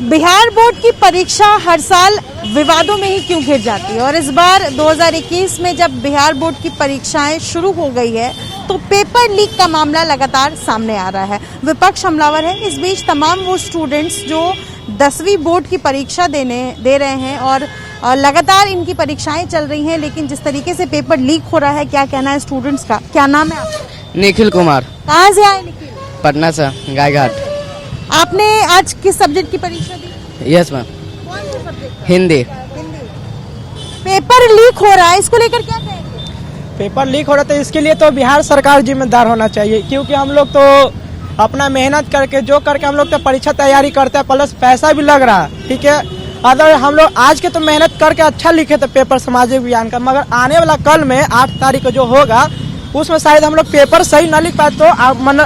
Bihar board की परीक्षा हर साल विवादों में ही क्यों घिर जाती है और इस बार 2021 में जब बिहार बोर्ड की परीक्षाएं शुरू हो गई है तो पेपर लीक का मामला लगातार सामने आ रहा है। विपक्ष हमलावर है। इस बीच तमाम वो स्टूडेंट्स जो 10वीं बोर्ड की परीक्षा दे रहे हैं और लगातार इनकी परीक्षाएं चल रही हैं, लेकिन जिस तरीके से पेपर लीक हो रहा है, क्या कहना है स्टूडेंट्स का? क्या नाम है आपका? निखिल कुमार। कहाँ से आए निखिल? पटना से, गायघाट। आपने आज किस सब्जेक्ट की परीक्षा दी? Yes ma'am. कौन से सब्जेक्ट? हिंदी। पेपर लीक हो रहा है, इसको लेकर क्या कहेंगे? पेपर लीक हो रहा था, इसके लिए तो बिहार सरकार जिम्मेदार होना चाहिए, क्योंकि हम लोग तो अपना मेहनत करके हम लोग तो परीक्षा तैयारी करते हैं, प्लस पैसा भी लग रहा है। ठीक है, अगर हम लोग आज के तो मेहनत करके अच्छा लिखे थे पेपर सामाजिक विज्ञान का, मगर आने वाला कल में 8 तारीख को जो होगा उसमें शायद हम लोग पेपर सही न लिख पाए तो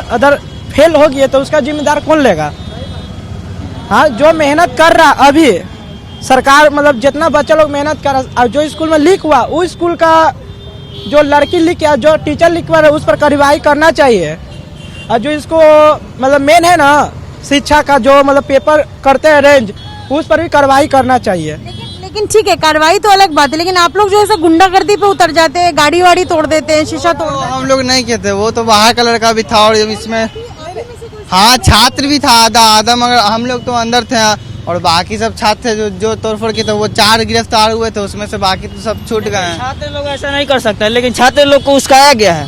अदर फेल हो गए तो उसका जिम्मेदार कौन लेगा? हाँ, जो मेहनत कर रहा अभी सरकार, मतलब जितना बच्चा लोग मेहनत कर रहा, और जो स्कूल में लीक हुआ उस स्कूल का जो लड़की लीक या जो टीचर लीक हुआ उस पर कार्रवाई करना चाहिए। और जो इसको मतलब मेन है ना शिक्षा का, जो मतलब पेपर करते हैं अरेंज, उस पर भी कार्रवाई करना चाहिए। लेकिन ठीक है, कार्रवाई तो अलग बात है, लेकिन आप लोग जो ऐसा गुंडागर्दी पे उतर जाते हैं, गाड़ी वाड़ी तोड़ देते हैं, शीशा तोड़ देते हैं। हम लोग नहीं कहते, वो तो बाहर का लड़का भी था और इसमें हाँ छात्र भी था आधा, मगर हम लोग तो अंदर थे और बाकी सब छात्र थे जो तोड़फोड़ किए थे, वो 4 गिरफ्तार हुए थे, उसमें से बाकी तो सब छूट गए हैं। छात्र लोग ऐसा नहीं कर सकते, लेकिन छात्र लोग को उस्काया गया है,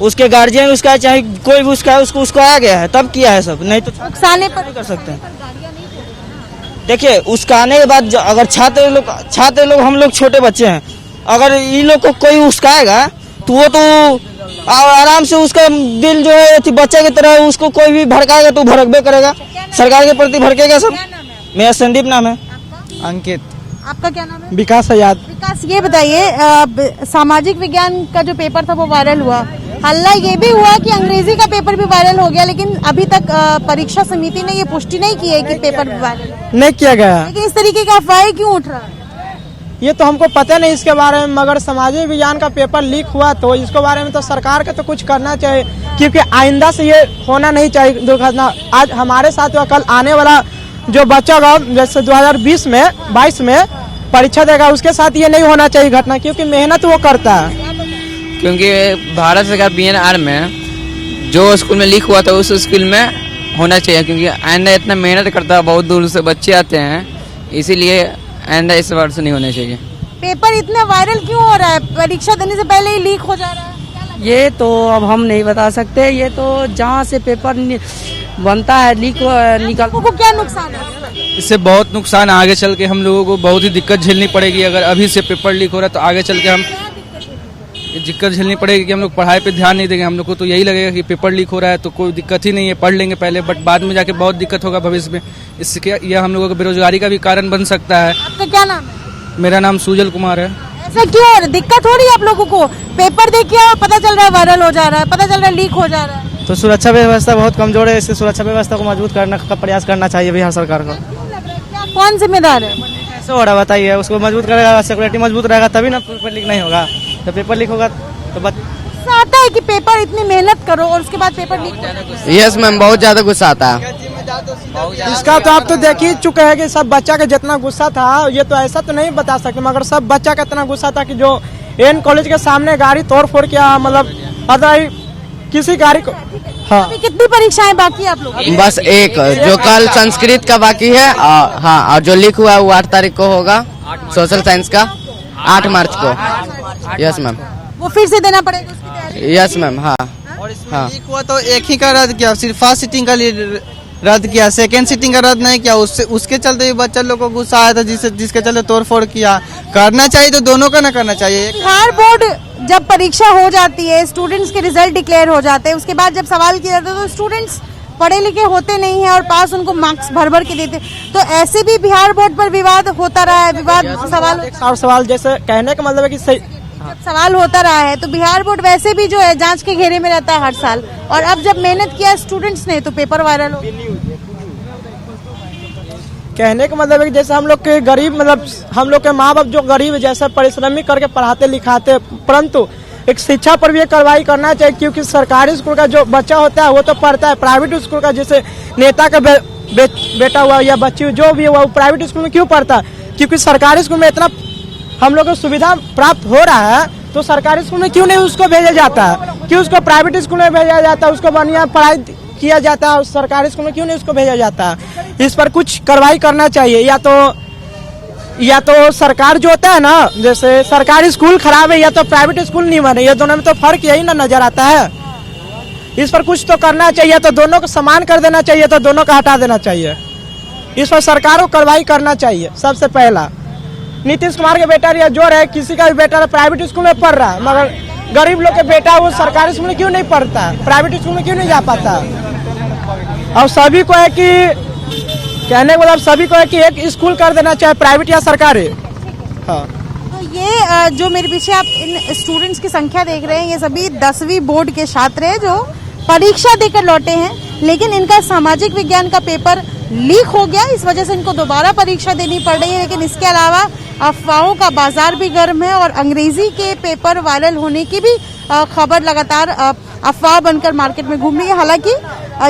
उसके गार्जियन उसका, चाहे कोई भी उसका, उसको उस्काया गया है, तब किया है सब, नहीं तो उकसाने पर नहीं कर सकते। देखिए, उस्काने के बाद अगर छात्र लोग हम लोग छोटे बच्चे हैं, अगर इन लोग को कोई उस्काएगा तो वो तो आराम से उसका दिल जो है बच्चे की तरह, उसको कोई भी भड़काएगा तो भड़कबे करेगा, सरकार के प्रति भड़केगा सब। मेरा संदीप नाम है। अंकित। आपका क्या नाम है? विकास आजाद। विकास, ये बताइए, सामाजिक विज्ञान का जो पेपर था वो वायरल हुआ, हल्ला ये भी हुआ कि अंग्रेजी का पेपर भी वायरल हो गया, लेकिन अभी तक परीक्षा समिति ने ये पुष्टि नहीं की है कि पेपर वायरल नहीं किया गया। लेकिन इस तरीके का अफवाह क्यों उठ रहा है? ये तो हमको पता नहीं इसके बारे में, मगर सामाजिक विज्ञान का पेपर लीक हुआ तो इसके बारे में तो सरकार को तो कुछ करना चाहिए, क्योंकि आइंदा से ये होना नहीं चाहिए दुर्घटना। आज हमारे साथ हुआ, कल आने वाला जो बच्चा होगा जैसे 2022 में परीक्षा देगा, उसके साथ ये नहीं होना चाहिए घटना, क्योंकि मेहनत वो करता है। क्योंकि भारत सरकार बीएनआर में जो स्कूल में लीक हुआ था उस स्कूल में होना चाहिए, क्योंकि आइंदा इतना मेहनत करता है, बहुत दूर से बच्चे आते हैं, इसीलिए आइंदा इस बार से नहीं होना चाहिए। पेपर इतना वायरल क्यों हो रहा है? परीक्षा देने से पहले ही लीक हो जा रहा है। ये तो अब हम नहीं बता सकते, ये तो जहाँ से पेपर बनता है लीक निकल। को क्या नुकसान है? इससे बहुत नुकसान है, आगे चल के हम लोगों को बहुत ही दिक्कत झेलनी पड़ेगी। अगर अभी से पेपर लीक हो रहा है तो आगे चल के हम दिक्कत झेलनी पड़ेगी कि हम लोग पढ़ाई पे ध्यान नहीं देंगे। हम लोग को तो यही लगेगा कि पेपर लीक हो रहा है तो कोई दिक्कत ही नहीं है, पढ़ लेंगे पहले, बट बाद में जाके बहुत दिक्कत होगा भविष्य में। इससे यह हम लोगों को बेरोजगारी का भी कारण बन सकता है। आपका क्या नाम है? मेरा नाम सुजल कुमार है। ऐसा क्यों हो रहा है? दिक्कत हो रही है आप लोगों को? पेपर देखिए, पता चल रहा है वायरल हो जा रहा है, पता चल रहा है लीक हो जा रहा है। तो सुरक्षा व्यवस्था बहुत कमजोर है, इससे सुरक्षा व्यवस्था को मजबूत करने का प्रयास करना चाहिए बिहार सरकार को। कौन जिम्मेदार है? कैसे हो रहा बताइए, उसको मजबूत करेगा, सिक्योरिटी मजबूत रहेगा तभी ना पेपर लीक नहीं होगा। तो पेपर लीक होगा तो आता है कि पेपर इतनी मेहनत करो और उसके बाद पेपर लीक। यस मैम, बहुत ज्यादा गुस्सा आता है इसका। तो आप तो देख ही चुके हैं कि सब बच्चा का जितना गुस्सा था, ये तो ऐसा तो नहीं बता सकते, मगर सब बच्चा का इतना गुस्सा था कि जो एन कॉलेज के सामने गाड़ी तोड़ फोड़ किया, मतलब अदर किसी गाड़ी को। हाँ, अभी कितनी परीक्षाएं बाकी है आप लोग? बस एक, जो कल संस्कृत का बाकी है। हाँ, और जो लीक हुआ है वो 8 तारीख को होगा, सोशल साइंस का 8 मार्च को। Yes ma'am. वो फिर से देना पड़ेगा उसकी तैयारी? Yes ma'am. हाँ और इसमें लीक हुआ तो एक ही का रद्द किया, सिर्फ फर्स्ट सिटिंग का रद्द किया, सेकेंड सिटिंग का रद्द नहीं किया। उसके चलते बच्चा लोग को गुस्सा आया था, जिसके चलते तोड़फोड़ किया। करना चाहिए तो दोनों का ना करना चाहिए। बिहार बोर्ड जब परीक्षा हो जाती है, स्टूडेंट्स के रिजल्ट डिक्लेयर हो जाते हैं, उसके बाद जब सवाल किया जाता है तो स्टूडेंट्स पढ़े लिखे होते नहीं है और पास उनको मार्क्स भर के देते, तो ऐसे भी बिहार बोर्ड पर विवाद होता रहा है। सवाल जैसे कहने का मतलब है कि सही सवाल होता रहा है, तो बिहार बोर्ड वैसे भी जो है जांच के घेरे में रहता है हर साल, और अब जब मेहनत किया स्टूडेंट्स ने तो पेपर वायरल हो। कहने का मतलब है कि जैसे हम लोग के गरीब, मतलब हम लोग के माँ बाप जो गरीब जैसे परिश्रमिक करके पढ़ाते लिखाते, परंतु एक शिक्षा पर भी एक कार्रवाई करना चाहिए, क्योंकि सरकारी स्कूल का जो बच्चा होता है वो तो पढ़ता है, प्राइवेट स्कूल का जैसे नेता का बेटा हुआ या बच्ची जो भी हुआ वो प्राइवेट स्कूल में क्यों पढ़ता? क्योंकि सरकारी स्कूल में इतना हम लोग को सुविधा प्राप्त हो रहा है, तो सरकारी स्कूल में क्यों नहीं उसको भेजा जाता है? क्यों उसको प्राइवेट स्कूल में भेजा जाता है? उसको बढ़िया पढ़ाई किया जाता है और सरकारी स्कूल में क्यों नहीं उसको भेजा जाता है? इस पर कुछ कार्रवाई करना चाहिए। या तो सरकार जो होता है ना, जैसे सरकारी स्कूल खराब है या तो प्राइवेट स्कूल नहीं बने, ये दोनों में तो फर्क यही ना नजर आता है। इस पर कुछ तो करना चाहिए, तो दोनों को समान कर देना चाहिए, तो दोनों का हटा देना चाहिए। इस पर सरकार को कार्रवाई करना चाहिए। सबसे पहला नीतीश कुमार के बेटा या जो रहे, किसी का भी बेटा प्राइवेट स्कूल में पढ़ रहा है, मगर गरीब लोग के बेटा वो सरकारी स्कूल में क्यों नहीं पढ़ता, प्राइवेट स्कूल में क्यों नहीं जा पाता? और सभी को है कि कहने के मतलब सभी को है कि एक स्कूल कर देना चाहे, प्राइवेट या सरकारी। हाँ, तो ये जो मेरे पीछे आप इन स्टूडेंट्स की संख्या देख रहे हैं, ये सभी 10वीं बोर्ड के छात्र हैं जो परीक्षा देकर लौटे हैं, लेकिन इनका सामाजिक विज्ञान का पेपर लीक हो गया। इस वजह से इनको दोबारा परीक्षा देनी पड़ रही है। लेकिन इसके अलावा अफवाहों का बाजार भी गर्म है और अंग्रेजी के पेपर वायरल होने की भी खबर लगातार अफवाह बनकर मार्केट में घूम रही है। हालांकि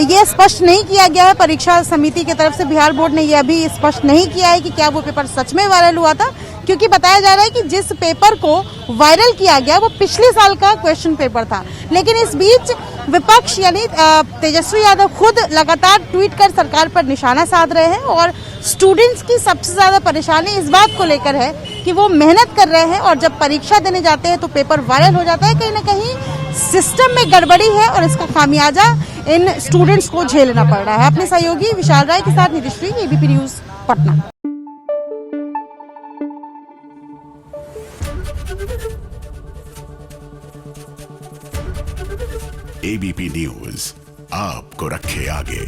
ये स्पष्ट नहीं किया गया है, परीक्षा समिति की तरफ से बिहार बोर्ड ने यह भी स्पष्ट नहीं किया है कि क्या वो पेपर सच में वायरल हुआ था, क्योंकि बताया जा रहा है कि जिस पेपर को वायरल किया गया वो पिछले साल का क्वेश्चन पेपर था। लेकिन इस बीच विपक्ष यानी तेजस्वी यादव खुद लगातार ट्वीट कर सरकार पर निशाना साध रहे हैं और स्टूडेंट्स की सबसे ज्यादा परेशानी इस बात को लेकर है कि वो मेहनत कर रहे हैं और जब परीक्षा देने जाते हैं तो पेपर वायरल हो जाता है। कहीं ना कहीं सिस्टम में गड़बड़ी है और इसका खामियाजा इन स्टूडेंट्स को झेलना पड़ रहा है। अपने सहयोगी विशाल राय के साथ Nitishree, ABP news Patna. ABP news आपको रखे आगे।